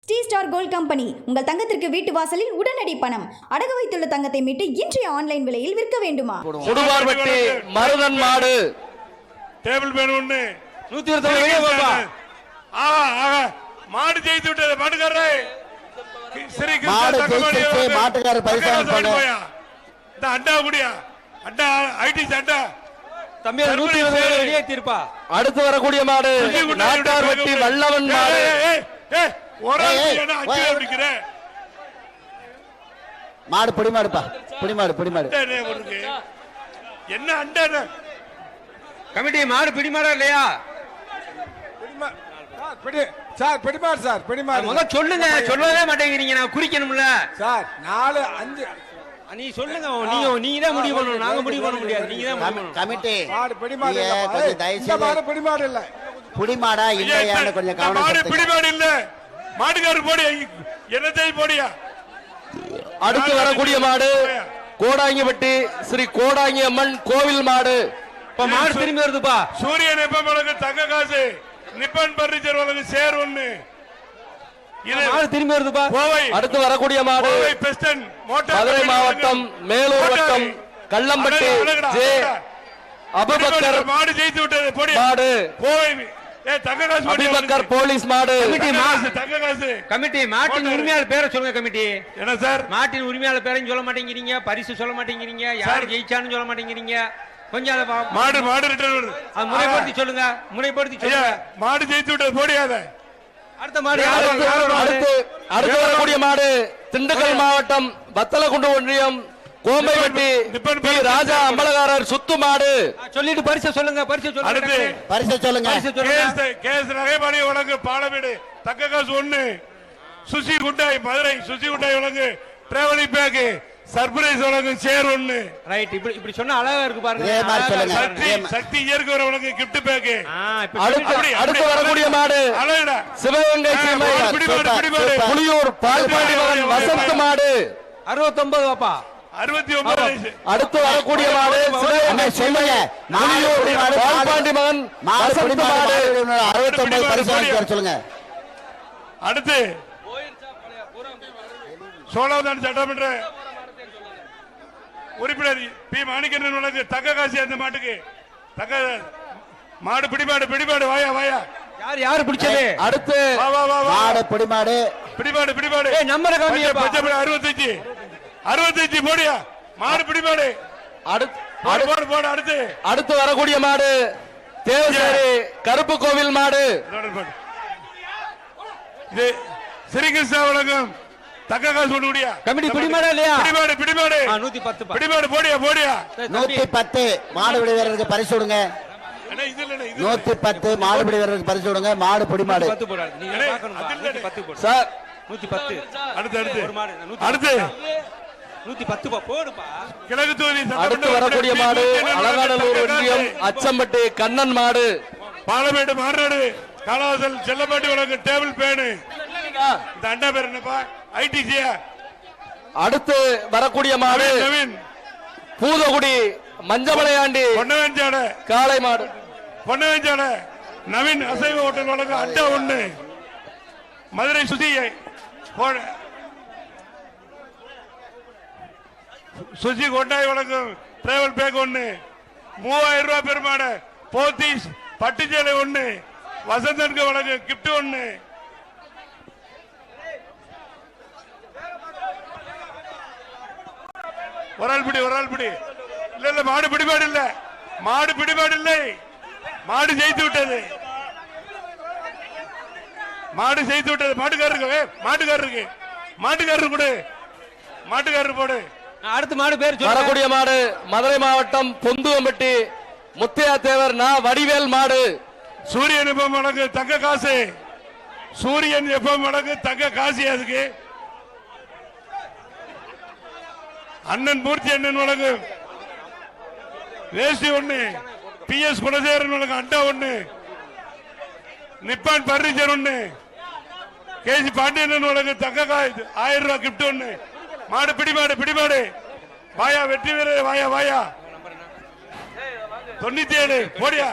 Sri star gold company உங்கள் தங்கத்திற்கு வீட்டு வாசலில் உடனடி பணம் அடகு வைத்துள்ள தங்கத்தை மீட்டு இன்றைய ஆன்லைன் விலையில் விற்க வேண்டுமா? சுடுவார்பட்டி மருதன் மாடு டேபிள் பேன் ஒண்ணு 120 மாடு ஜெயித்து விட்டது மாட்டுக்காரரே. ஸ்ரீ மாடு ஜெயிச்சிருச்சு, மாட்டுக்காரர் பரிசு வாங்கிட்டாங்க. இந்த அண்டா குடியா அண்டா ஐடி அண்டா தம்பி 120 வெளியேற்றிருப்பா. அடுத்து வரக்கூடிய மாடு நாட்டார்பட்டி வல்லவன் மாடு. மாடு பொடி மாடுப்பா, பொடி மாடு பொடி மாடு. என்ன அண்டா கமிட்டி மாடு பிடி மாடா இல்லையா? சார் பிடிமாடு சார் பிடிமாடு முதல்ல சொல்லுங்க, சொல்லவே மாட்டேங்கிறீங்க. நான் குறிக்கணும்ல சார் 4 5 நீ சொல்லுங்க. நீங்க தான் முடிவு பண்ணணும், நாங்க முடிவு பண்ண முடியாது. நீங்க தான் முடிவு பண்ணணும். கமிட்டி மாடு பிடிமாடு கொஞ்சம் தயவு இந்த மாடு பிடிமாடு இல்ல. புடி மாடா இல்லையான்னு கொஞ்சம் கவனம் மாடு செலுத்துங்க. பிடிமாடு இல்ல, மாட்டுக்காரர் போடியா என்னத்தை போடியா. அடுத்து வரக்கூடிய மாடு கோடாங்கிப்பட்டி ஸ்ரீ கோடாங்கி அம்மன் கோவில் மாடு. இப்ப மாடு திரும்பி வருதுப்பா. சூரியன் எப்ப வழங்கு தங்க காசு, நிப்பான் பர்னிச்சர் வழங்கு சேர் ஒண்ணு. மாடு திரும்பி வருதுப்பா. அடுத்து வரக்கூடிய மாடு மதுரை மாவட்டம் மேலூர் வட்டம் கள்ளம்பட்டி ஜே அபுபக்கர் மாடு ஜெயித்து விட்டது. மாடு அபுபக்கர் போலீஸ் மாடு. தங்க காசு கமிட்டி மாட்டின் உரிமையாளர் பேரை சொல்லுங்க. கமிட்டி என்ன சார் மாட்டின் உரிமையாளர் பேரையும் சொல்ல மாட்டேங்கிறீங்க, பரிசு சொல்ல மாட்டேங்கிறீங்க, யார் ஜெயிச்சான்னு சொல்ல மாட்டேங்கிறீங்க. கொஞ்சம் மாடு மாடு ரிட்டர்ன் முறைப்படுத்தி சொல்லுங்க, முறைப்படுத்தி சொல்லுங்க. மாடு ஜெயித்து விட்டது போடியாத. அடுத்த மாடு அடுத்து வரக்கூடிய மாடு திண்டுக்கல் மாவட்டம் வத்தலகுண்டு ஒன்றியம் கோம்பைப்பட்டி பி ராஜா அம்பலகாரர் சுத்து மாடு. சொல்லிட்டு பரிசு சொல்லுங்க, பரிசு சொல்லுங்க, பரிசு சொல்லுங்க. கேஸ் நகைபாடி வழங்கு பாலமேடு தக்க காசு ஒண்ணு. சுசி குண்டாய் மதுரை சுசி குண்டாய் வழங்கு டிராவலிங் பேக் சர்ப்ரைஸ் வழங்கு சேர் ஒண்ணு. ரைட். இப்படி சொன்னா அழகா இருக்கு பாருங்க. சக்தி இயற்கை வழங்கு கிஃப்ட் பேக். அடுத்து வரக்கூடிய மாடு சிவகங்கை சீமை புலியூர் பால்பாண்டி மகன் வசந்த் மாடு 69 வாப்பா. 69. அடுத்து வரக்கூடிய மாடு சொல்லுங்க. பால்பாண்டி மகன் வசந்த் மாடு 69 பரிசு வாங்கிட்டார் சொல்லுங்க. அடுத்து சோழவந்தான் சட்டமன்ற உறுப்பினர் பி மாணிக்கண்ணன் வழங்கு தக்க காசு. அந்த மாட்டுக்கு தக்க மாடு பிடிமாடு பிடிமாடு வாயா வாயா. யாரு பிடிச்சது? அடுத்து மாடு பிடிமாடு பிடிமாடு பிடிமாடு நம்பர் காமியா 65 65 போடியா. மாடு பிடிமாடு அடுத்து போடு. அடுத்து வரக்கூடிய மாடு தேவசேரி கருப்பு கோவில் மாடு. இது ஸ்ரீகிருஷ்ணா வழங்கும் தக்க காசு ஒண்ணு முடியா. கமிட்டி பிடிமாடா இல்லையா? பிடிமாடு பிடிமாடு 110 பிடிமாடு போடியா போடியா. 110 மாடுபிடி வீரருக்கு பரிசு கொடுங்க. 110 மாடுபிடி வீரருக்கு பரிசு கொடுங்க. மாடு பிடிமாடு சார் 110. அடுத்து அடுத்து 110 போடுப்பா. கிழக்கு தொகுதி அடுத்து வரக்கூடிய மாடு அலங்காநல்லூர் ஒன்றியம் அச்சம்பட்டி கண்ணன் மாடு. பாலமேடு மாநாடு காலாசல் செல்லப்பாட்டி வழங்கு டேபிள் பேனு. இந்த அண்டா பேர் என்னப்பா? ஐடிசியா. அடுத்து வரக்கூடிய மாடு பூதகுடி மஞ்சமலையாண்டி பொன்னவெஞ்சாட காளை மாடு. பொன்னவெஞ்சாட நவீன் அசைவ ஹோட்டல் வழங்கு அண்டா ஒண்ணு. மதுரை சுசியை சுசி கொண்டாய் வழங்கும் டிராவல் பேக் ஒண்ணு. 3000 ரூபாய் பெருமாடு போத்தீஸ் பட்டுச்சேலை ஒண்ணு. வசந்தனுக்கு வழங்கு கிப்ட் ஒண்ணு. ஒரு ஆள் பிடி இல்ல இல்ல. மாடு பிடிபாடு இல்ல, மாடு பிடிபாடு இல்லை. மாடு ஜெயித்து விட்டது, மாடு ஜெயித்து விட்டது. மாட்டுக்காரருக்கு மாட்டுக்காரரு கொடு, மாட்டுக்காரரு போடு. அடுத்த மாடு பேர் வரக்கூடிய மாடு மதுரை மாவட்டம் பொந்துவம்பட்டி முத்தையா தேவர் நா வடிவேல் மாடு. சூரியன் எப்ப வழங்கு தங்க காசு. சூரியன் எப்ப வழங்கு தங்க காசு. அதுக்கு அண்ணன் மூர்த்தி அண்ணன் வழங்கு வேஷ்டி ஒண்ணு. பி எஸ் குணசேகரன் வழங்கு அண்டா ஒண்ணு. நிப்பான் பர்னிச்சர் ஒண்ணு. கேசி பாண்டியன் வழங்கு தங்க 1000 ரூபாய் கிப்ட் ஒண்ணு. மாடு பிடிமாடு வாயா. வெற்றி வீரர் வாயா வாயா. 97 போடியா.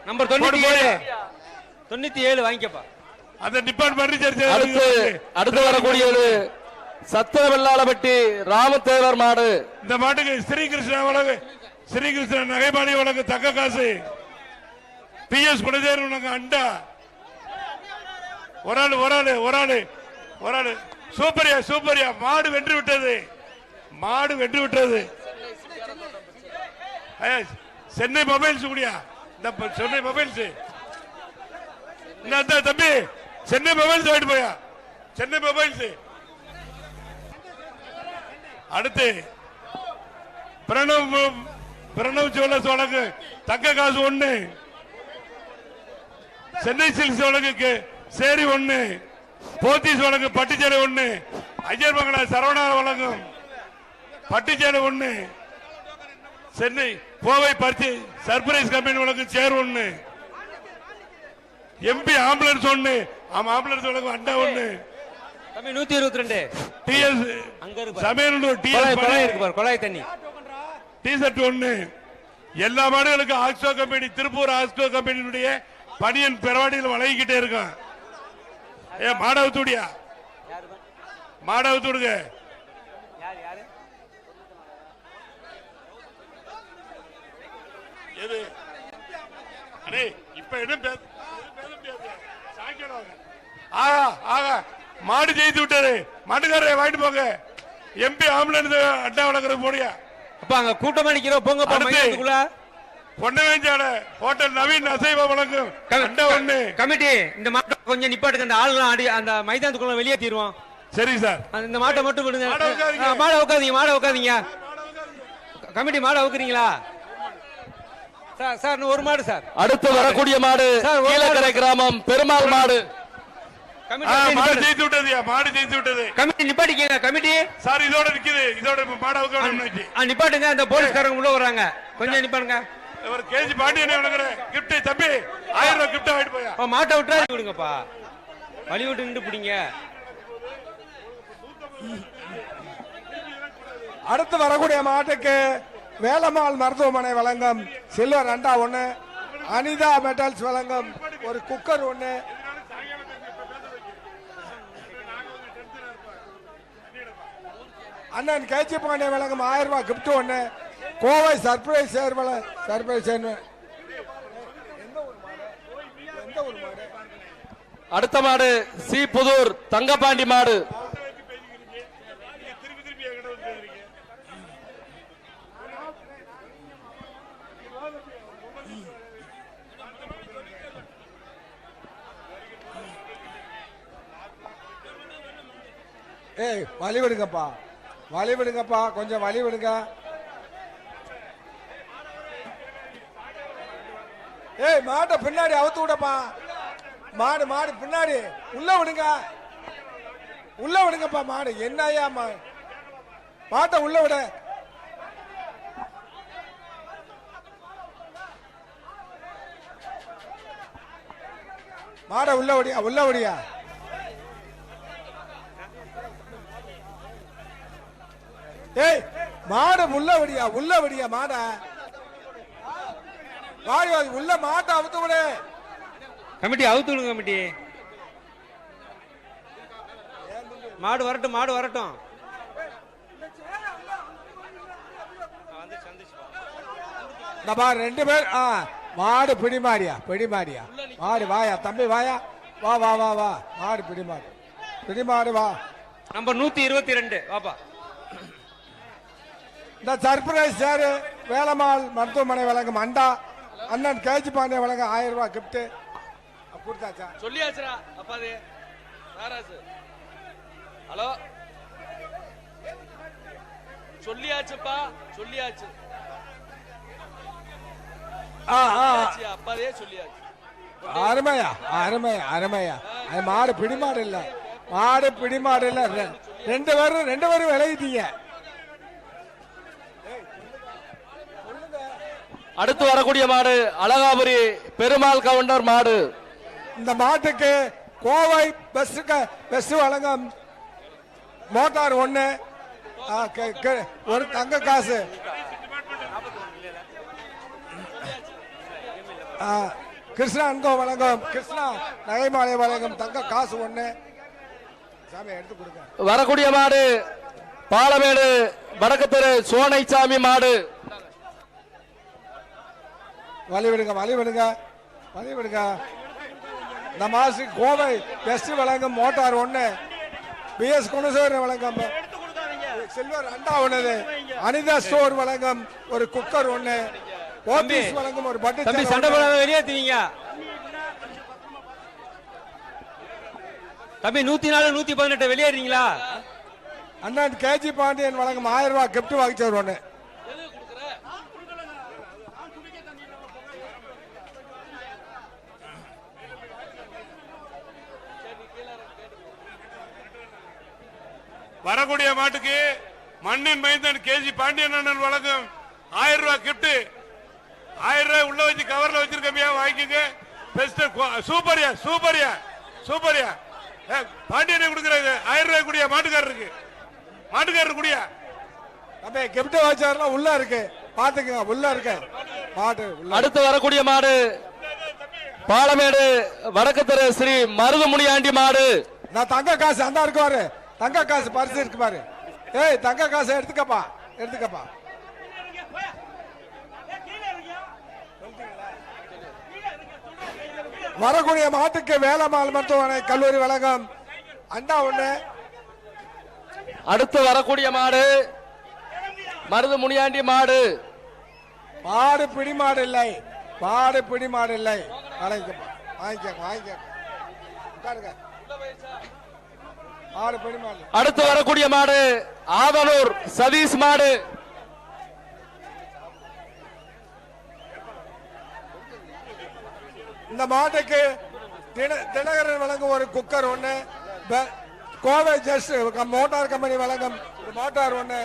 நம்பர் 97 வாங்கிக்கப்பா. அந்த நிப்பான் பண்ணி சரி அடுத்து வரக்கூடியது சத்திரவெள்ளாளப்பட்டி ராமதேவர் மாடு. இந்த மாட்டுக்கு ஸ்ரீகிருஷ்ணா வழங்கு, ஸ்ரீகிருஷ்ணன் நகைபாடி வழங்கு தக்க காசு, பிஎஸ் குலதேவர் வழங்கு அண்டா. ஒரு ஆளு சூப்பரியா மாடு வென்று விட்டது, மாடு வென்று விட்டது. சென்னை மொபைல்ஸ் கூடியா, இந்த சென்னை மொபைல்ஸ் தம்பி, சென்னை மொபைல்ஸ் வாங்கிட்டு போயா, சென்னை மொபைல்ஸ். அடுத்து பிரணவ் ஜுவல்லர்ஸ் வழங்கு தக்க காசு 1, சென்னை சில்க்ஸ் வழங்குக்கு சேரி 1, போத்தீஸ் வழங்கு பட்டுச்சேலை 1, ஐயர் மங்களா சரவணா வழங்கும் பட்டுச்சேலை 1, சென்னை கோவை பரிசு சர்ப்ரைஸ் கம்பெனி வழங்கும் சேர் 1, எம்பி ஆம்புலன்ஸ் 1, ஆம்புலன்ஸ் வழங்கும் அண்டா 1, 122 டிஎஸ் சமையலூர் டிஎஸ் கொலாய் தண்ணி டிஷர்ட் 1. எல்லா மாடுகளுக்கும் ஆக்ஸ்கோ கம்பெனி, திருப்பூர் ஆக்ஸ்கோ கம்பெனியுடைய பனியன் பெறவாடியில் வழங்கிக்கிட்டே இருக்கான். மாடவுத்துடியா, மாடவுத்துடுங்க. எது அடே இப்ப என்ன பேச முடியாது, ஆகா மாடு ஜெயித்து விட்டாரு, மாட்டுக்காரரை வாங்கிட்டு போங்க. எம்பி ஆம்புலன்ஸ் அட்டா வழங்குறது போடியா. அப்ப அங்க கூட்டமா நிக்கிறோம், போங்க பொன்னவேஞ்சால ஹோட்டல் நவீன் அசைவ வழங்கும் அண்டா 1. கமிட்டி இந்த மாட்டை கொஞ்சம் நிப்பாட்டுங்க, அந்த ஆளுலாம் ஆடி அந்த மைதானத்துக்குள்ள வெளியே தீருவோம். சரி சார், இந்த மாட்டை மட்டும் விடுங்க. மாடை உட்காதீங்க கமிட்டி, மாடை உட்காரீங்களா சார்? ஒரு மாடு சார். அடுத்து வரக்கூடிய மாடு கீழக்கரை கிராமம் பெருமாள் மாடு. மாடு ஜெயித்து விட்டது, மாடு ஜெயித்து விட்டது. Committee நிப்பாட்டிக்கங்க committee. சார் இதோட நிக்குது, இதோட மாட நிப்பாட்டுங்க. அந்த போலீஸ்காரங்க உள்ள வர்றாங்க, கொஞ்சம் நிப்பாடுங்க. ஒரு கேஜி பாண்டியனே வழங்குற கிஃப்ட் தம்பி 1000 ரூபாய் கிஃப்ட் வாங்கிட்டு போயா. மாட்டை விட்டா விடுங்கப்பா, வழி விட்டு நின்று பிடிங்க. அடுத்து வரக்கூடிய மாட்டுக்கு வேலம்மாள் மருத்துவமனை வழங்கும் சில்வர் அண்டா 1, அனிதா மெட்டல்ஸ் வழங்கும் ஒரு குக்கர் 1, அண்ணன் கேச்சி பாண்டிய வழங்கும் 1000 ரூபாய் கிஃப்ட் 1, கோவை சர்ப்ரைஸ் சர்ப்ரைஸ். அடுத்த மாடு சி புதூர் தங்கபாண்டி மாடு. ஏய் வழி விடுங்கப்பா, வழி விடுங்கப்பா, கொஞ்சம் வழி விடுங்க. ஏய் மாட்டை பின்னாடி அவுத்து விடப்பா, மாடு பின்னாடி உள்ள விடுங்க, உள்ள விடுங்கப்பா. மாடு என்னையா மாட்டை உள்ள விட. மாடை உள்ள விடியா. ஏய் மாடு உள்ள விடியா மாட. வாடி உள்ள மாட்டை அவுத்து விடு. கமிட்டி அவுத்து விடுங்க கமிட்டி. மாடு வரட்டும். ரெண்டு பேர் மாடு பிடிமாடியா. மாடு வாயா தம்பி, வாயா, வா. மாடு பிடிமாடு வா. நம்பர் 122 வாப்பா. இந்த சர்ப்ரைஸ் சார் வேலம்மாள் மருத்துவமனை வழங்கும் அண்டா, அண்ணன் கேஜி பாண்டிய வழங்க 1000 ரூபாய் கிஃப்ட் கொடுத்தாச்சா? சொல்லியாச்சுடா அப்பாது. ஹலோ சொல்லியாச்சுப்பா, சொல்லியாச்சு அப்பாதே சொல்லியாச்சு. அருமையா. அது மாடு பிடிமாடு இல்ல, ரெண்டு பேரும் விளையிட்டீங்க. அடுத்து வரக்கூடிய மாடு அழகாபுரி பெருமாள் கவுண்டர் மாடு. இந்த மாட்டுக்கு கோவை பஸ் வழங்கும் மோட்டார் 1, ஒரு தங்க காசு. கிருஷ்ணா அன்கோ வழங்கும் கிருஷ்ணா நகைமாலை வழங்கும் தங்க காசு ஒண்ணு சாமி எடுத்து கொடுங்க. வரக்கூடிய மாடு பாலமேடு வடக்கு தெரு சோனைசாமி மாடு. வழி விடுங்க வழி விடுங்க வழி விடுங்க. இந்த மாசம் கோவை பெஸ்ட் வழங்கும் மோட்டார் ஒண்ணு, பிஎஸ் குணசேகரன் வழங்கும் சில்வர் அண்டா ஒண்ணு, அனிதா ஸ்டோர் வழங்கும் ஒரு குக்கர் ஒண்ணு, போத்தீஸ் வழங்கும் ஒரு பட்டு தம்பி சண்டை போடாம வெளியேற்றுவீங்க தம்பி. 104 118 வெளியேறீங்களா? அண்ணன் கேஜி பாண்டியன் வழங்கும் 1000 ரூபாய் கிஃப்ட் வாங்கிச்சவர் ஒண்ணு. வரக்கூடிய மாட்டுக்கு மண்ணின் மைந்தன் கேஜி பாண்டியன் அண்ணன் வழங்கும் 1000 ரூபாய் கிஃப்ட். 1000 ரூபாய் உள்ள வச்சு கவர்ல வச்சிருக்கமையா வாங்கிக்கோங்க. பெஸ்ட் சூப்பரியா சூப்பரியா சூப்பரியா பாண்டியனை கொடுக்குறாங்க. 1000 ரூபாய் கூடிய மாட்டுக்காரருக்கு மாட்டுக்காரர் கூடிய அப்படியே கிஃப்ட் வாங்கிச்சவர்லாம் உள்ள இருக்கு பாத்துக்கங்க, உள்ள இருக்கு மாட்டு. அடுத்து வரக்கூடிய மாடு பாலமேடு வடக்கு தெரு ஸ்ரீ மருதுமுனியாண்டி மாடு. நான் தங்க காசு அந்த இருக்கு பாரு, தங்க காசு பரிசு இருக்கு பாரு. ஏய் தங்க காசு எடுத்துக்கப்பா எடுத்துக்கப்பா. வரக்கூடிய மாட்டுக்கு வேலம்மாள் மருத்துவமனை கல்லூரி வழங்கும் அண்டா ஒண்ணு. அடுத்து வரக்கூடிய மாடு மருதுமுனியாண்டி மாடு. மாடு பிடி மாடு இல்லை, மாடு பிடி மாடு இல்லை. வாங்கிக்கப்பா வாங்கிக்க வாங்கிக்க உட்காருங்க. மாடு பிடி மாடு. அடுத்து வரக்கூடிய மாடு ஆவலூர் சதீஷ் மாடு. இந்த மாட்டுக்கு தினகரன் வழங்கும் ஒரு குக்கர் ஒண்ணு, கோவை ஜஸ்ட் மோட்டார் கம்பெனி வழங்கும் மோட்டார் ஒண்ணு,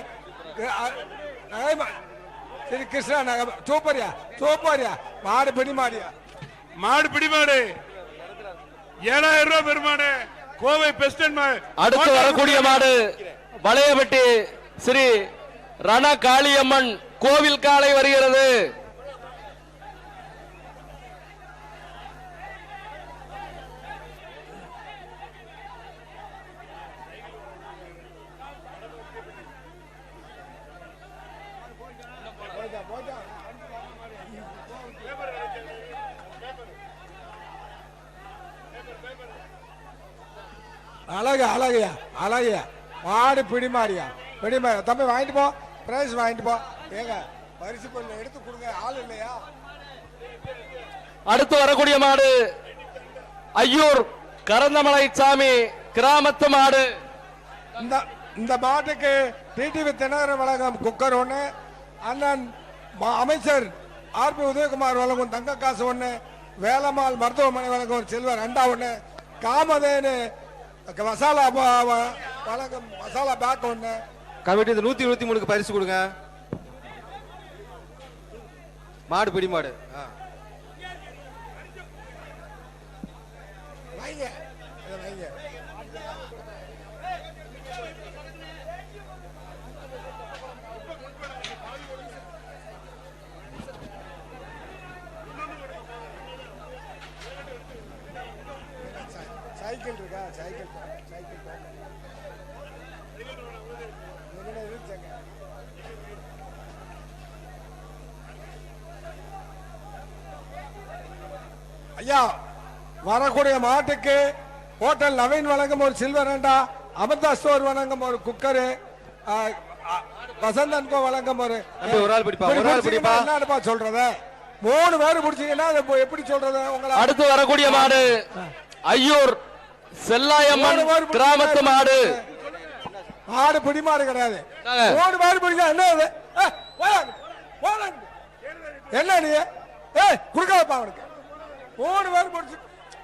ஸ்ரீ கிருஷ்ணா நகர் சூப்பரியா சூப்பரியா. மாடு பிடி மாடியா மாடு பிடி மாடு 7000 ரூபாய் பெருமாடு கோவை பெஸ்ட். அடுத்து வரக்கூடிய மாடு வளையப்பட்டி ஸ்ரீ ரண காளியம்மன் கோவில் காலை வருகிறது. அழகு அழகையா அழகையா. மாடு பிடி மாடியா பிடி மாடியா. தம்பி வாங்கிட்டு போ, பிரைஸ் வாங்கிட்டு போ. ஏங்க பரிசு பொருள் எடுத்து கொடுங்க, ஆள் இல்லையா? அடுத்து வரக்கூடிய மாடு ஐயூர் கரந்தமலை சாமி கிராமத்து மாடு. இந்த மாட்டுக்கு டிடிவி தினகரன் வழங்கும் குக்கர் ஒண்ணு, அண்ணன் அமைச்சர் ஆர்பி உதயகுமார் வழங்கும் தங்க காசு ஒண்ணு, வேலம்மாள் மருத்துவமனை வழங்கும் ஒரு சில்வர் அண்டா ஒண்ணு, காமதேனு மசாலா வழங்கும் மசாலா பேக் ஒண்ணு. கமிட்டி 123க்கு பரிசு கொடுங்க. மாடு பிடி மாடு. வைங்க வைங்க. சைக்கிள் இருக்கா? சைக்கிள் சைக்கிள் ஐயா, வரக்கூடிய மாட்டுக்கு ஹோட்டல் நவீன் வழங்கும் ஒரு சில்வர் அண்டா, அமிர்தா ஸ்டோர் வழங்கும் ஒரு குக்கரு, வசந்தன் கோ வழங்கும் ஒரு ஆள் பிடிப்பா, ஒரு ஆள் பிடிப்பா. என்னப்பா சொல்றது? 3 பேர் பிடிச்சீங்கன்னா எப்படி சொல்றது உங்களை? அடுத்து வரக்கூடிய மாடு ஐயூர் செல்லாயம்மன் கிராமத்து மாடு. மாடு பிடி மாடு கிடையாது. 3 பேர் பிடிச்சா என்ன? என்ன நீ குடுக்காதப்பா அவனுக்கு. 3 பேர் பிடிச்சு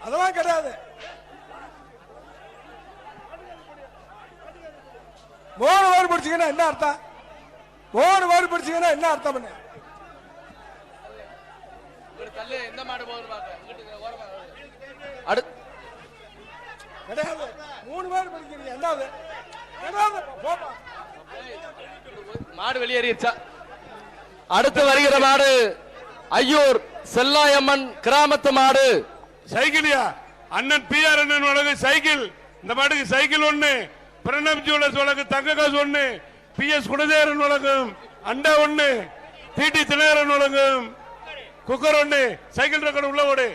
அதெல்லாம் கிடையாது. 3 பேர் பிடிச்சீங்கன்னா என்ன அர்த்தம்? 3 பேர் பிடிச்சீங்கன்னா என்ன அர்த்தம்? கிடையாது. 3 பேர் பிடிக்கிறீங்க என்னது? மாடு வெளியேறிச்சா? அடுத்து வருகிற மாடு ஐயூர் செல்லாயம்மன் கிராமத்து மாடு. சைக்கிளியா அண்ணன் பிஆர் அண்ணன் வழங்கு சைக்கிள். இந்த மாட்டுக்கு சைக்கிள் ஒண்ணு. பிரணம் ஜுவல்லர்ஸ் வழங்கு தங்க காசு ஒண்ணு. பிஎஸ் குணசேகரன் வழங்கும் அண்டா ஒண்ணு. டிடி தினகரன் வழங்கும் குக்கர் ஒண்ணு. சைக்கிள் ரெக்கார்டு உள்ள ஓடு.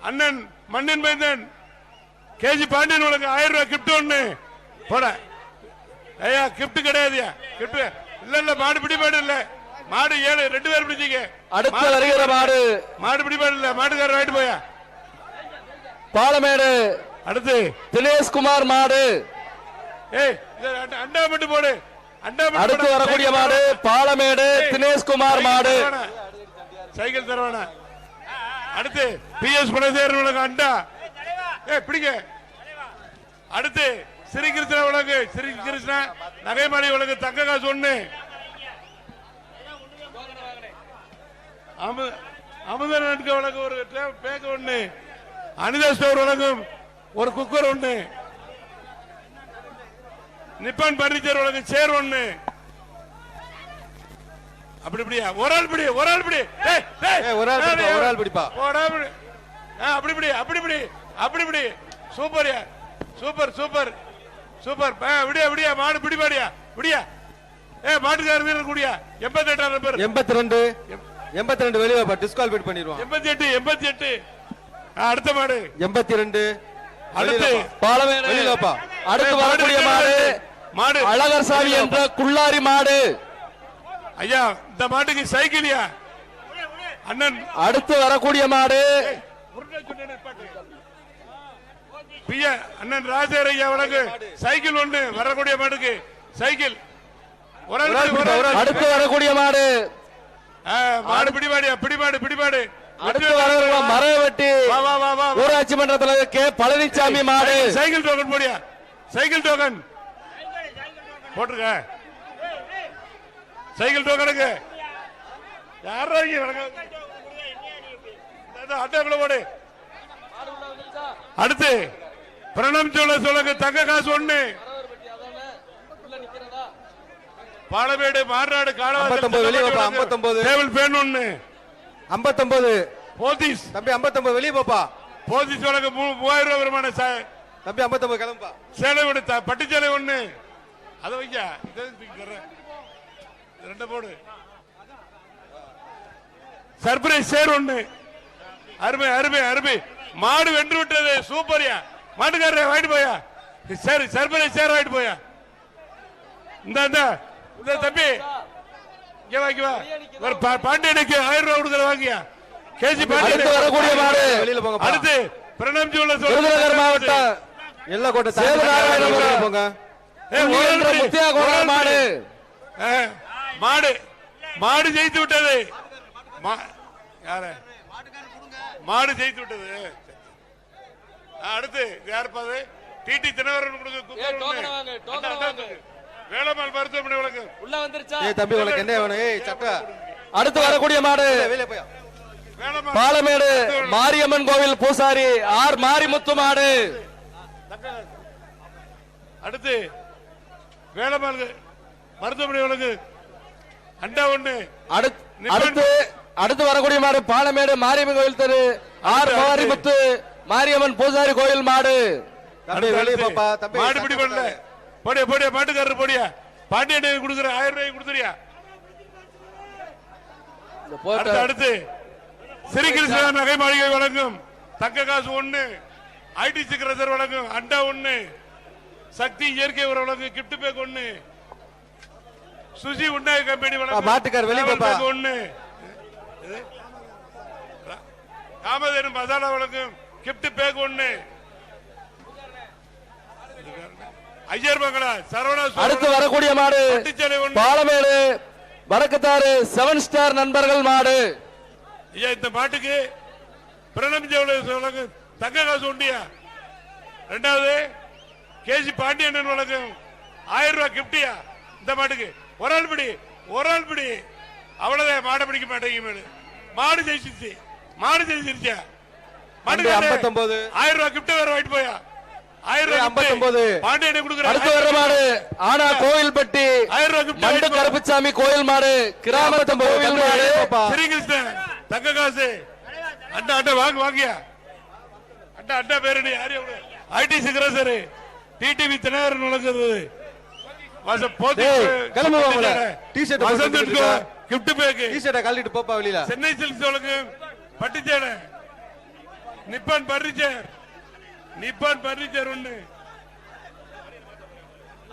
அண்ணன் மண்ணின் மைந்தன் கேஜி பாண்டியன் வழங்கு 1000 ரூபாய் கிப்ட் ஒண்ணு. போட ஐயா கிப்ட் கிடையாதுயா. கிப்ட் இல்ல மாடு பிடி மாடு இல்ல. மாடு 7 2 பேர் பிடிச்சிக்க. அடுத்து வருகிற மாடு மாடு பிடி மாடு இல்ல. மாட்டுக்காரர் வாங்கிட்டு போயா. பாலமேடு அடுத்து தினேஷ்குமார் மாடு. ஏய் அண்டா மட்டும் போடு. அண்டா மட்டும் அடுத்து போடு. வரக்கூடிய மாடு பாலமேடு தினேஷ்குமார் மாடு. சைக்கிள் தருவானா. அடுத்து பிஎஸ் குணசேகரன் வழங்கு அண்டா. ஏய் பிடிங்க. அடுத்து ஸ்ரீ கிருஷ்ணா வழங்கு ஸ்ரீ கிருஷ்ணா நகைமணி வழங்கு தங்க காசு ஒண்ணு. அமுதன் வழங்கு ஒரு பேக் ஒண்ணு. அனிதா ஸ்டோர் வழங்கும் ஒரு குக்கர் ஒண்ணு. நிப்பான் பர்னிச்சர் வழங்கு சேர் ஒண்ணு. அப்படி இப்படியா ஒரு ஆள் பிடி ஒரு ஆள் பிடி. ஒரு ஆள் பிடிப்பா. அப்படி பிடி அப்படி பிடி அப்படி பிடி. சூப்பர்யா சூப்பர் சூப்பர் சூப்பர். விடியா விடியா மாடு பிடி மாடியா விடியா. மாட்டுக்கார வீரர் கூடியா. 88 நம்பர் 82 வெளியே டிஸ்குவாலிஃபை பண்ணிடுவான். 88 88. அடுத்த மாடு 82. அடுத்து பாலமேடு வெளியிலப்பா. அடுத்து வரக்கூடிய மாடு மாடு அழகர் சாமி என்ற குள்ளாரி மாடு. ஐயா இந்த மாட்டுக்கு சைக்கிளியா அண்ணன். அடுத்து வரக்கூடிய மாடு அண்ணன் ராஜேர் ஐயா வழங்கு சைக்கிள் ஒண்ணு. வரக்கூடிய மாட்டுக்கு சைக்கிள். அடுத்து வரக்கூடிய மாடு மாடு பிடிமாடியா பிடிமாடு பிடிமாடு. அடுத்து வரக்கூடிய மரவெட்டி ஊராட்சி மன்ற தலைவர் கே பழனிசாமி மாடு. சைக்கிள் டோக்கன் போடியா. சைக்கிள் டோக்கன் போட்டுருக்க. சைக்கிள் டோக்கனுக்கு யாரா அட்டாக்குள்ள போடு. அடுத்து பிரணம் சொல்லுங்க தங்க காசு ஒண்ணு. பாலமேடு மாநாடு காலவாசல் 59 டேபிள் பேன் ஒண்ணு. 59 போதீஸ் தம்பி 59 வெளியே போப்பா. போதீஸ் வழக்கு 3000 ரூபாய் வருமான தம்பி 59 கிளம்பா. சேலை ஒண்ணு பட்டு சேலை ஒண்ணு. அதை வைக்க ரெண்டு போடு. சர்ப்ரைஸ் சேர் ஒண்ணு. அருமை அருமை அருமை. மாடு வென்று விட்டது. சூப்பர்யா. மாட்டுக்காரரை வாங்கிட்டு போயா. சரி சர்ப்ரைஸ் சேர் வாங்கிட்டு போயா. இந்த தம்பி இங்க வாங்கிவா. ஒரு பாண்டியனுக்கு 1000 ரூபாய் கொடுக்கற வாங்கியா. கேஜி அடுத்து வரக்கூடிய மாடு வெளியில போங்க. அடுத்து பிரணம் ஜுவல்லர்ஸ் விருதுநகர் மாவட்டம் எல்லக்கோட்டை சேதுநாராயணபுரம் போங்க. முத்தியாகோணம் மாடு. மாடு மாடு ஜெயித்து விட்டது. யார மாடு ஜெயித்து விட்டது. அடுத்து யாருப்பாது டிடி தினகரன் வேளமால் மருத்துவமனை வழக்கு உள்ள வந்துருச்சா. ஏய் தம்பி உனக்கு என்ன வேணும். ஏய் சட்டை. அடுத்து வரக்கூடிய மாடு வெளியே போயா. பாலமேடு மாரியம்மன் கோவில் பூசாரி ஆர் மாரிமுத்து மாடு. அடுத்து வேளமால் மருத்துவமனை வழக்கு அண்டா ஒண்ணு. அடுத்து வரக்கூடிய மாடு பாலமேடு மாரியம்மன் கோவில் தெரு ஆர் மாரிமுத்து மாரியம்மன் பூசாரி கோயில் மாடு. வெளியே போப்பா தம்பி. மாடு பிடி பண்ணல. போடியா போடியா மாட்டுக்காரர் போடியா. பாண்டியன் கொடுக்குற 1000 ரூபாய் கொடுத்துறியா. அடுத்து ஸ்ரீகிருஷ்ணா நகை மாளிகை வழங்கும் தங்க காசு ஒண்ணு. ஐடி சிக்கரசர் வழங்கும் அண்டா ஒண்ணு. சக்தி இயற்கை உரம் வழங்கும் கிப்ட் பேக் ஒண்ணு. சுசி உண்டாய் கம்பெனி வழங்கும் மாட்டுக்கார் வெளியே போப்பா ஒண்ணு. காமதேனு மசாலா வழங்கும் கிப்ட் பேக் ஒண்ணு. ஐயர் மங்களா சரவணா. அடுத்து வரக்கூடிய மாடு பாலமேடு வடக்குத்தாறு 7 ஸ்டார் நண்பர்கள் மாடு. இந்த மாட்டுக்கு பிரணம் ஜெவலர்ஸ் தங்க காசு உண்டியா. ரெண்டாவது கேஜி பாண்டியன் வழங்கும் 1000 ரூபாய் கிப்டியா. இந்த மாட்டுக்கு ஒரு ஆள் பிடி ஒரு ஆள் பிடி. அவ்வளவுதான். மாடை பிடிக்க மாட்டேங்க. மாடு ஜெயிச்சிருச்சு. மாடு ஜெயிச்சிருச்சா. மாட்டுக்கு 59 1000 ரூபாய் கிப்ட் வேற வாங்கிட்டு போயா. 59 பாண்டியனை கொடுக்குற. அடுத்து வர மாடு ஆனா கோயில்பட்டி 1000 ரூபாய் கிப்ட் மண்டு கருப்புசாமி கோயில் மாடு கிராமத்து கோவில் மாடு. ஸ்ரீகிருஷ்ணன் தங்க காசு அண்டா அண்டா வாங்கியா அண்டா பேரணி யாரு ஐடி சிகரசரு டிடிவி தினகரன் வழங்குறது கழட்டிட்டு போப்பா வெளியில. சென்னை சில்க்ஸ் வழங்கு பட்டுச்சேனை நிப்பான் பர்னிச்சர் ஒண்ணு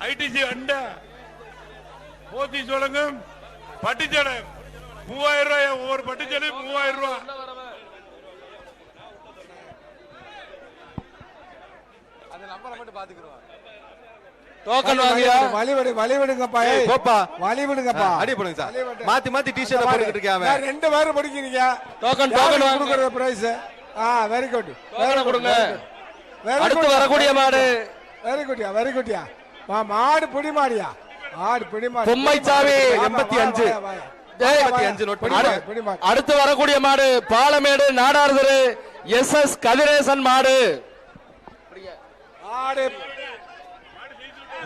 ஐடிசி அண்டா போத்தீஸ் வழங்கும் பட்டுச்சேனை 3000 ரூபாய் ஒவ்வொரு பட்டுச்சேனை 3000 ரூபாய். டோக்கன் வாங்கியா வழிவிடுங்கப்பா போப்பா வழிவிடுங்கப்பா அடி போடுங்க சார். மாத்தி டீ-ஷர்ட் போட்டுக்கிட்டு இருக்காம. ரெண்டு பேரும் படிக்கிறீங்க. டோக்கன் கொடுக்கிற பிரைஸ். Very good. டோக்கன் கொடுங்க. அடுத்து வரக்கூடிய மாடு வெரி குட்யா. மாடு புடி மாடியா. மாடு புடி மாடு. பொம்மைச்சாமி 85. 85 நோட் பண்ணி. அடுத்து வரக்கூடிய மாடு பாலமேடு நாடார்தரு SS கதிரேசன் மாடு.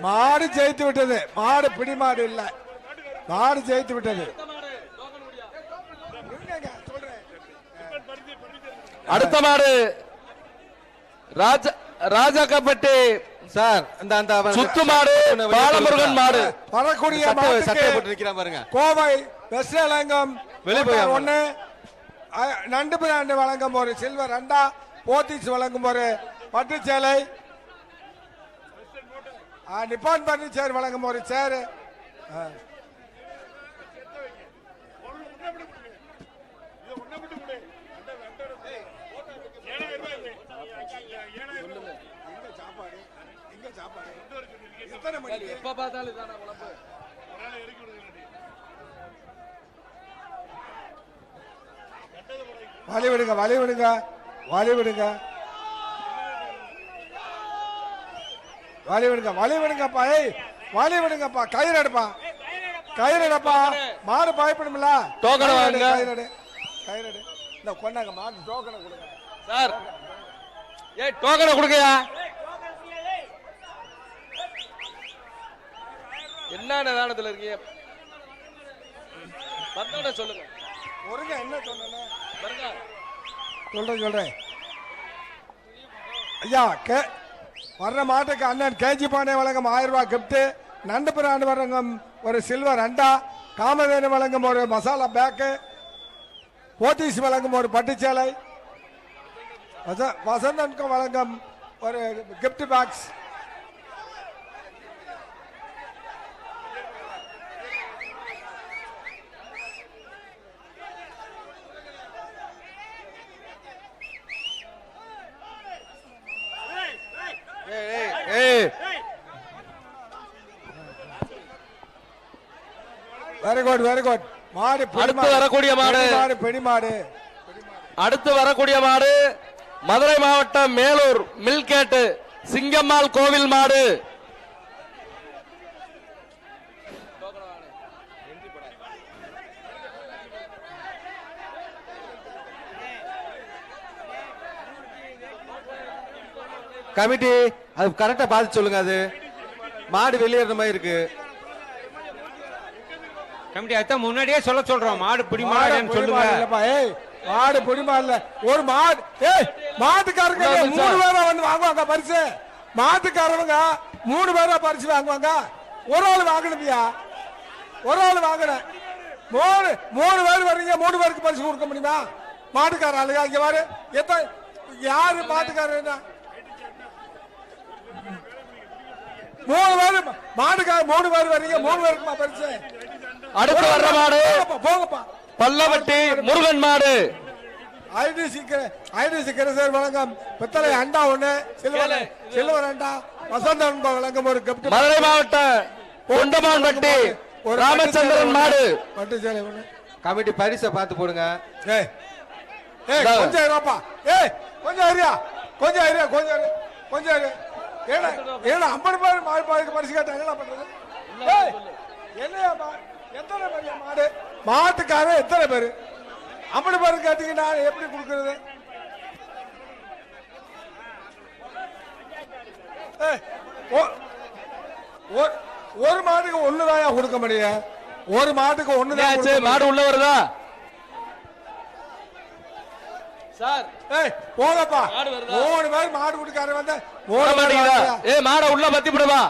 மாடு ஜெயித்து விட்டது. மாடு பிடி மாடு இல்ல. மாடு ஜெயித்து விட்டது. அடுத்த மாடு ராஜாக்கப்பட்டி சார். இந்த சுத்து மாடு பாலமுருகன் மாடு. வரக்கூடிய சட்டை போட்டு நிக்கிறான் பாருங்க. கோவை வெஸ்டலங்கம் ஒண்ணு நண்டு பிராண்டு வழங்கும் ஒரு சில்வர் அண்டா போத்தீஸ் வழங்கும் ஒரு பட்டுச்சேலை நிப்பான் பர்னிச்சர் வழங்கும் ஒரு சேரு. வழிவிடுங்கப்பா கயிறு எடுப்பா மாடு பயப்படும்ல. கயிறு இந்த கொண்டாங்க மாடு டோக்கனை கொடுங்க சார். டோக்கனை கொடுங்கயா. என்ன நிதானத்துல இருக்கீங்க? சொல்லுங்க ஒருங்க என்ன சொல்றேன் ஐயா. வர்ற மாட்டுக்கு அண்ணன் கேஜி பாண்டே வழங்கும் 1000 ரூபாய் கிப்ட். நண்டு பிராண்டு வழங்கும் ஒரு சில்வர் அண்டா. காமதேனு வழங்கும் ஒரு மசாலா பேக்கு. போத்தீஸ் வழங்கும் ஒரு பட்டுச்சேலை. வசந்தனுக்கும் வழங்கும் ஒரு கிப்ட் பாக்ஸ். Very good. மாடு அடுத்து வரக்கூடிய மாடு பெடி மாடு. அடுத்து வரக்கூடிய மாடு மதுரை மாவட்டம் மேலூர் மில்கேட் சிங்கம்மாள் கோவில் மாடு. கமிட்டி அது கரெக்டா பார்த்து சொல்லுங்க. அது மாடு வெளியேற மாதிரி இருக்கு. கமிட்டி அதான் முன்னாடியே சொல்றோம். மாடு பிடி மாடுன்னு சொல்லுங்க. மாடு பிடிமா இல்ல. ஒரு மாடு மாட்டுக்காரங்க 3 பேரா வந்து வாங்குவாங்க பரிசு. மாட்டுக்காரவங்க 3 பேரா பரிசு வாங்குவாங்க. ஒரு ஆள் வாங்கணும்யா. ஒரு ஆள் வாங்கணும். 3 பேர் வர்றீங்க. 3 பேருக்கு பரிசு கொடுக்க முடியுமா? மாட்டுக்கார ஆளுங்க இங்க பாரு. யாரு மாட்டுக்காரர்? 3 பேர் மாட்டுக்கார 3 பேர் வர்றீங்க. 3 பேருக்கு பரிசு. அடுத்து வர்ற மாடு போங்கப்பா. பல்லவட்டி முருகன் மாடு. ஐடிசி கிரசர் வழங்கும் பித்தளை அண்டா ஒண்ணு சில்வர் அண்டா. வசந்தன் வழங்கும் ஒரு கிப்ட். மதுரை மாவட்டம் கொண்டமான்பட்டி ராமச்சந்திரன் மாடு. பட்டுச்சேலை ஒண்ணு. கமிட்டி பரிசை பார்த்து போடுங்க. கொஞ்சம் இருப்பா. கொஞ்சம் ஏரியா. ஏன்னா 50 பேர் மாடு பரிசு கேட்டாங்க. என்ன பண்றது? என்னையா எத்தனை பேர் மாடு? மாட்டுக்காரன் எத்தனை பேரு? 50 பேர் கேட்டீங்கன்னா எப்படி கொடுக்கறது? ஒரு மாட்டுக்கு ஒண்ணுதான் கொடுக்க முடியும். ஒரு மாட்டுக்கு ஒண்ணுதான். மாடு உள்ள வருதா? சார் ஏய் போங்கப்பா மாடு வருதா? 3 பேர் மாடு குடிக்காரன் வந்து வர 3 மாட்டேங்குதா? பேர் ஏய் மாடை உள்ள பத்தி விடுவா.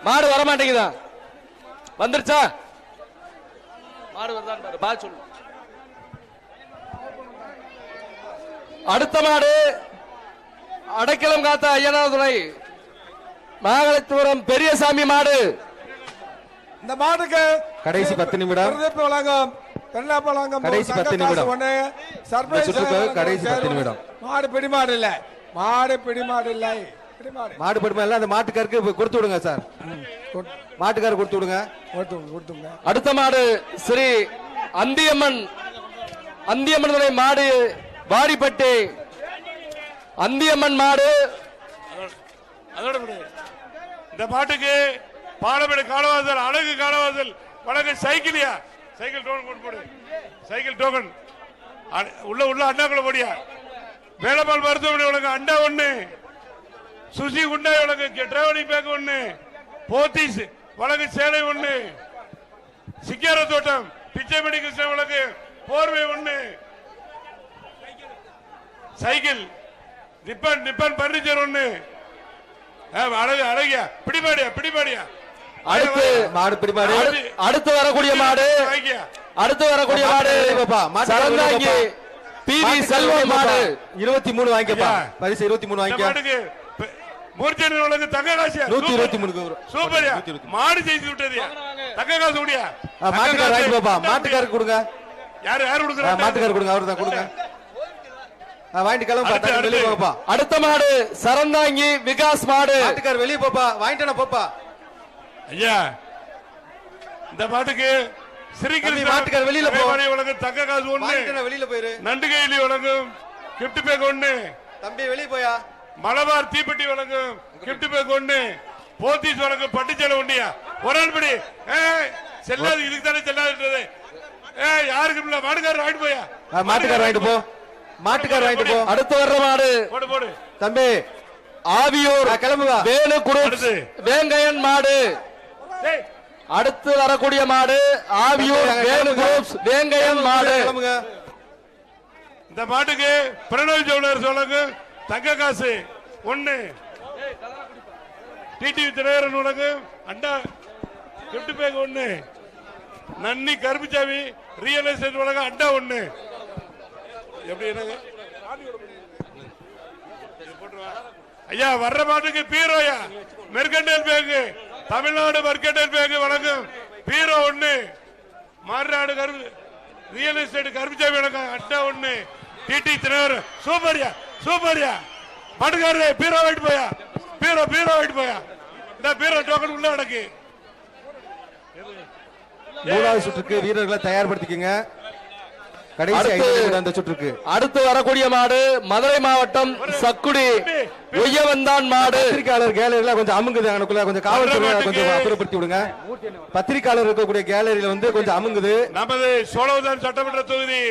மாடு வர மாட்டேங்குதா? வந்துருச்சா? மாடு வருதான் பாரு, பா சொல்லு. அடுத்த மாடு அடைக்கலம் காத்த ஐயனாதுரை நாகலத்துவரம் பெரியசாமி மாடு. இந்த மாட்டுக்கு கடைசி 10 நிமிடம். பிரதீப் வழங்கும் பெண்ணாப்ப வழங்கும் கடைசி 10 நிமிடம். சர்ப்ரைஸ் சுற்றுக்கு கடைசி 10 நிமிடம். மாடு பிடி மாடு இல்ல, மாடு பிடி மாடு இல்லை, பிடி மாடு மாடு படுமா இல்ல, அந்த மாட்டுக்காருக்கு கொடுத்து விடுங்க சார். மாட்டுக்காரர் கொடுத்து விடுங்க. கொடுத்துங்க. அடுத்த மாடு ஸ்ரீ அந்தியம்மன் துணை மாடு வாரிப்பட்டி அந்தியம்மன் மாடு. அதோட விடு. இந்த மாட்டுக்கு பாலமேடு காலவாசல் அழகு காலவாசல் வழக்கு சைக்கிளியா சைக்கிள் டோக்கன் கொண்டு போடு. சைக்கிள் டோக்கன் உள்ள அண்ணாக்குள்ள போடியா. வேலம்மாள் மருத்துவமனை வழக்கு அண்டா 1, சுசி குண்டாய் வழக்கு டிராவலிங் பேக் 1, போத்தீஸ் வழக்கு சேலை 1, சிக்கார தோட்டம் பிச்சைமணி கிருஷ்ணன் வழக்கு போர்வை 1, சைக்கிள் நிப்பன் பர்னிச்சர் 1. அழகு அழகியா பிடிபாடியா அடுத்து மாடு பிடிமாடு. அடுத்து வரக்கூடிய மாடு சரந்தாங்கி பிவி செல்வம் மாடு 23 வாங்கிக்கப்பா. பரிசு 23 வாங்கிக்க. மாட்டுக்கு மூர்ச்சன் வழக்கு தங்க காசு 123 சூப்பர்யா. மாடு ஜெயிச்சு விட்டதுயா. தங்க காசு முடியா. மாட்டுக்காரர் வாங்கி பாப்பா. மாட்டுக்காரருக்கு கொடுங்க. யாரு கொடுக்குறா? மாட்டுக்காரர் கொடுங்க. அவர்தான் கொடுங்க. வாங்கிட்டு கிளம்பா. வெளியே போப்பா. அடுத்த மாடு சரந்தாங்கி விகாஸ் மாடு. மாட்டுக்காரர் வெளியே போப்பா. வாங்கிட்டானா போப்பா. ஐயா இந்த மாட்டுக்கு ஸ்ரீகிருஷ்ண மாட்டுக்காரர் வெளியில போ. வழக்கு தங்க காசு 1, வாங்கிட்டானா வெளியில போயிரு. நண்டுகையிலி வழங்கும் கிஃப்ட் பேக் 1, தம்பி வெளியே போயா. மலபார் தீப்பெட்டி வழங்கும் கிஃப்ட் பேக் 1, போத்தீஸ் வழங்கும் பட்டுச்சேலை 1யா. ஒரு ஆள் படி செல்லாது. இதுக்கு தானே செல்லாது. யாருக்கு மாட்டுக்காரர் வாங்கிட்டு போயா. மாட்டுக்காரர் வாங்கிட்டு போ. மாட்டுக்காரர் வாங்கிட்டு போ. அடுத்து வர்ற மாடு போடு தம்பி ஆவியூர் கிளம்புவா. வேணு குரூப் வேங்கையன் மாடு. அடுத்து வரக்கூடிய மாடு ஆவியூர் வேணு குரூப் வேங்கையன் மாடு. கிளம்புங்க. இந்த மாட்டுக்கு பிரணவ் ஜுவல்லர்ஸ் வழங்கும் தங்க காசு 1, டிடிவி தினகரன் வழங்கும் அண்டா கிஃப்ட் பேக் 1, நன்னி கருப்புச்சாமி ரியல் எஸ்டேட் வழங்கும் அண்டா 1. எப்படி என்னங்க ஐயா வர்ற மாட்டுக்கு பீரோயா mercantile bank Tamil Nadu mercantile bank வழங்கும் பீரோ 1, மாறுநாடு ரியல் எஸ்டேட் கருப்புச்சாமி வழங்கும் அண்டா 1, டிடி தினகரன் சூப்பர்யா மாட்டுக்காரே பீரோ வாங்கிட்டு போயா. பீரோ வாங்கிட்டு போயா. இந்த பீரோ டோக்கன் உள்ள அடக்கு. மூணாவது சுற்றுக்கு வீரர்களை தயார்படுத்திக்கங்க. கடைசி 5 நிமிடம் அந்த சுற்றுக்கு. அடுத்து வரக்கூடிய மாடு மதுரை மாவட்டம் சக்குடி ஒய்யவந்தான் மாடு. பத்திரிகையாளர் கேலரியில கொஞ்சம் அமுங்குது. அங்கக்குள்ள கொஞ்சம் காவல்துறை கொஞ்சம் அப்புறப்படுத்தி விடுங்க. பத்திரிகையாளர் இருக்கக்கூடிய கேலரியில வந்து கொஞ்சம் அமுங்குது. நமது சோழவதான் சட்டமன்ற தொகுதி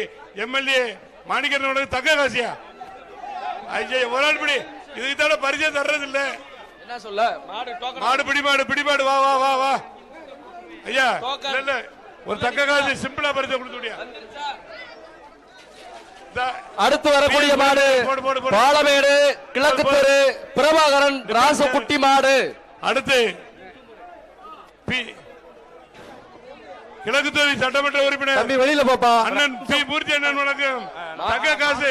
எம்எல்ஏ மாணிக்கனோட தங்க காசியா. ஒரு ஆள் படி. இதுக்கு தானே பரிச்சயம் தர்றது இல்ல. என்ன சொல்ல மாடு பிடிமாடு வா ஐயா. இல்ல ஒரு தங்க காசு சிம்பிளா பரிச்சயம் கொடுத்துடியா. அடுத்து வரக்கூடிய மாடு பாலமேடு கிழக்கு தெரு பிரபாகரன் ராசகுட்டி மாடு. அடுத்து கிழக்கு தொகுதி சட்டமன்ற உறுப்பினர் தம்பி வெளியில போப்பா. அண்ணன் பி மூர்த்தி அண்ணன் வணக்கம். தங்க காசு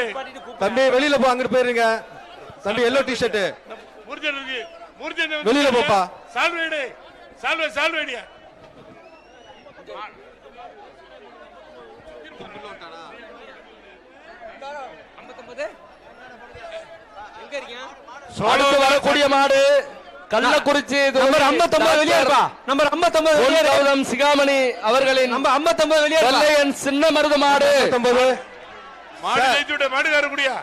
தம்பி வெளியில போ. அங்கிட்டு போயிருங்க தம்பி. எல்லோ டி-ஷர்ட் மூர்த்தி அண்ணன் வெளியில போப்பா. சால்வேடியா. அடுத்து வரக்கூடிய மாடு கள்ளக்குறிச்சி நம்பர் 59 வெளியே இருப்பா. நம்பர் 59 வெளியே கௌதம் சிகாமணி அவர்களின் நம்பர் 59 வெளியே இருப்பா. வெள்ளையன் சின்ன மருது மாடு. மாடு ஜெயிச்சுட்ட மாடுகார முடியா.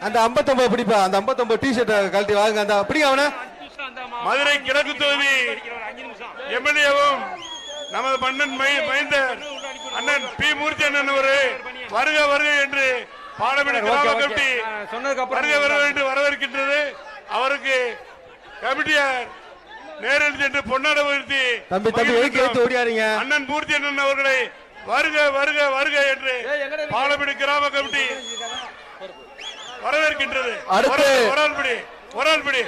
அந்த 59 பிடிப்பா. அந்த 59 டி-ஷர்ட் கழட்டி வாங்க. அந்த பிடி அவன. மதுரை கிழக்கு தொகுதி எம்எல்ஏவும் நமது மன்னன் மைந்தர் அண்ணன் பி மூர்த்தி அண்ணன் வருக என்று பாலமேடு கிராம கமிட்டி வருக என்று வரவேற்கின்றது. அவருக்கு கமிட்டியார் நேரில் சென்று பொன்னாட உயர்த்தி தம்பி ஓடியாரீங்க. அண்ணன் மூர்த்தி அண்ணன் அவர்களை வருக என்று பாலமேடு கிராம கமிட்டி வரவேற்கின்றது. அடுத்து. ஒரு ஆள் பிடி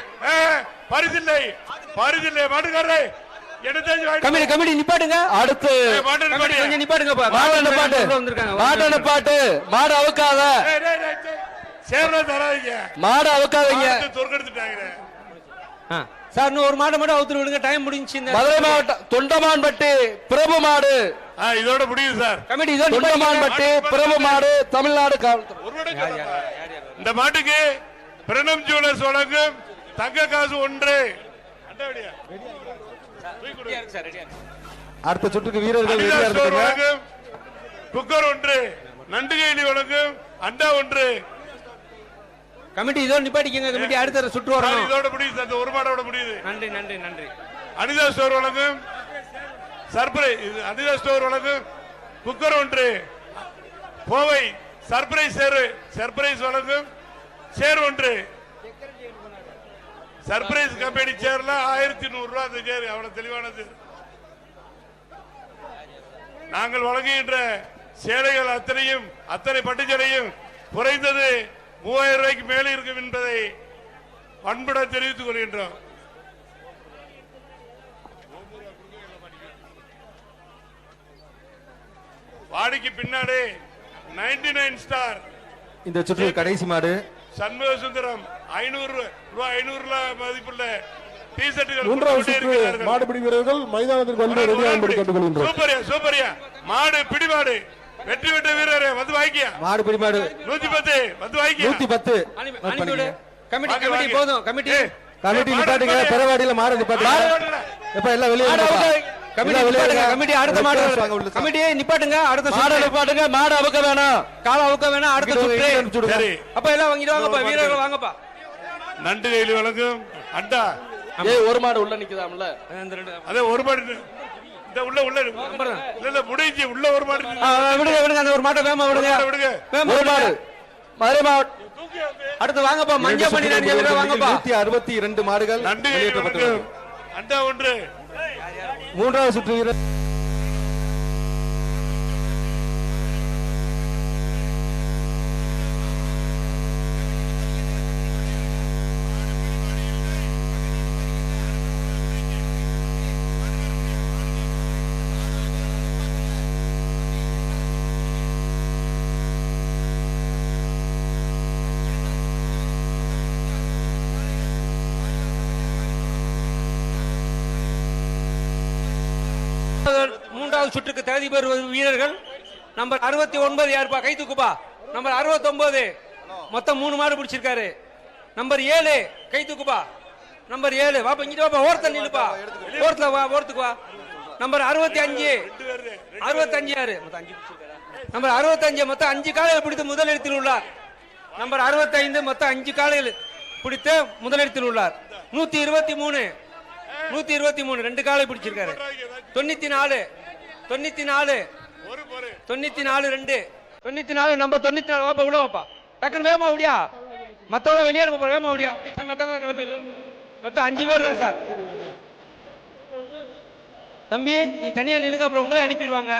பரிசில்லை மாட்டுக்காரரை கமிட்டி நிப்பாட்டுங்க. அடுத்து கொஞ்சம் நிப்பாட்டுங்கப்பா. மாடு நிப்பாட்டு. மாடு அவுக்காத. சேர்ல தராதீங்க. மாடு அவுக்காதீங்க. தொற்கெடுத்துட்டாங்க சார் இன்னும் ஒரு மாட்டை மட்டும் அவுத்துட்டு விடுங்க. டைம் முடிஞ்சுச்சு. மதுரை மாவட்டம் தொண்டமான்பட்டி பிரபு மாடு. இதோட முடியுது சார். கமிட்டி இதோ தொண்டமான்பட்டி பிரபு மாடு தமிழ்நாடு காவல்துறை. இந்த மாட்டுக்கு பிரணம் ஜுவல்லர்ஸ் வழங்கும் தங்க காசு 1. அடுத்த சுற்றுக்கு வீரர்கள் ரெடியா இருக்காங்க. குக்கர் 1, நண்டுகைலி வழங்கும் அண்டா 1. கமிட்டி இதோ நிப்பாட்டிக்கங்க. கமிட்டி அடுத்த சுற்று வரணும். இதோட முடியுது. அந்த ஒரு மாடோட முடியுது. நன்றி. அனிதா ஸ்டோர் வழங்கும் சர்ப்ரைஸ் குக்கர் 1. கோவை சர்ப்ரைஸ் வழங்கும் சேர் 1. சர்ப்ரைஸ் கம்பெனி சேர்ல 1100 ரூபாய். அந்த சேர் அவ்வளவு தெளிவானது. நாங்கள் வழங்குகின்ற சேலைகள் அத்தனை பட்டு சேலையும் குறைந்தது 3000 ரூபாய்க்கு மேலே இருக்கும் என்பதை பண்புட தெரிவித்துக் கொள்கின்றோம். வாடிக்கு பின்னாடி 99 ஸ்டார். இந்த சுற்று கடைசி மாடு சண்முக சுந்தரம் 500 ரூபாய் மதிப்புள்ள டி-ஷர்ட்டுகள். மூன்றாவது சுற்று மாடுபிடி வீரர்கள் மைதானத்திற்கு வந்து ரெடியாக கேட்டுக்கொள்கின்றோம். சூப்பரியா மாடு பிடி மாடு வெற்றி பெற்ற வீரரே வந்து வாங்கியா. மாடு பிடி மாடு 110 வந்து வாங்கியா. 110 கமிட்டி போதும். கமிட்டி நிப்பாட்டுங்க. பெறவாடியில மாடு நிப்பாட்டுங்க. எப்ப எல்லாம் வெளியே கமிட்டி அடுத்த மாடு. கமிட்டி நிப்பாட்டுங்க. அடுத்த மாடு நிப்பாட்டுங்க. மாடு அவுக்க வேணாம். கால அவுக்க வேணாம். அடுத்த சுற்று. சரி அப்ப எல்லாம் வாங்கிட்டு வாங்கப்பா. வீரர்கள் வாங்கப்பா. நண்டு கையில் வழங்கும் அண்டா. ஒரு மாடு உள்ள நிக்குதாம்ல. அதே ஒரு மாடு இந்த உள்ள இல்ல முடிஞ்சு உள்ள ஒரு மாடு. விடுங்க. அந்த ஒரு மாட்டை வேமா விடுங்க. ஒரு மாடு மதுரை மாவட்டம். அடுத்து வாங்கப்பா. மஞ்சள் பண்ணி வாங்கப்பா. 162 மாடுகள் நண்டு கையில் அண்டா 1. மூன்றாவது சுற்று வீரர் மூன்றாவது சுற்றுக்கு தகுதி பெறும் வீரர்கள் நம்பர் 69 யாருப்பா? கை தூக்குப்பா. நம்பர் 69 மொத்தம் 3 மாடு பிடிச்சிருக்காரு. நம்பர் 7 கை தூக்குப்பா. நம்பர் 7 வாப்பா. இங்க வாப்பா. ஓரத்துல நில்லுப்பா. ஓரத்துக்கு வா. நம்பர் 65 யாரு? நம்பர் 65 மொத்தம் 5 காலைகள் பிடித்து முதலிடத்தில் உள்ளார். நம்பர் 65 மொத்தம் 5 காலைகள் பிடித்து முதலிடத்தில் உள்ளார். 123 2 காலை பிடிச்சிருக்காரு. 94 நம்பர் 94 வாப்பா. உள்ள வாப்பா. டக்குன்னு வேகமா ஓடியா. மத்தவங்க வெளியே வேகமா ஓடியா. மொத்தம் 5 பேர் தான் சார். தம்பி நீ தனியா நிலுங்க. அப்புறம் உங்களே அனுப்பிடுவாங்க.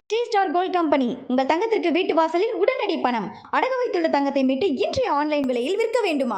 G Star Gold Company உங்கள் தங்கத்திற்கு வீட்டு வாசலில் உடனடி பணம். அடகு வைத்துள்ள தங்கத்தை மீட்டு இன்றைய ஆன்லைன் விலையில் விற்க வேண்டுமா?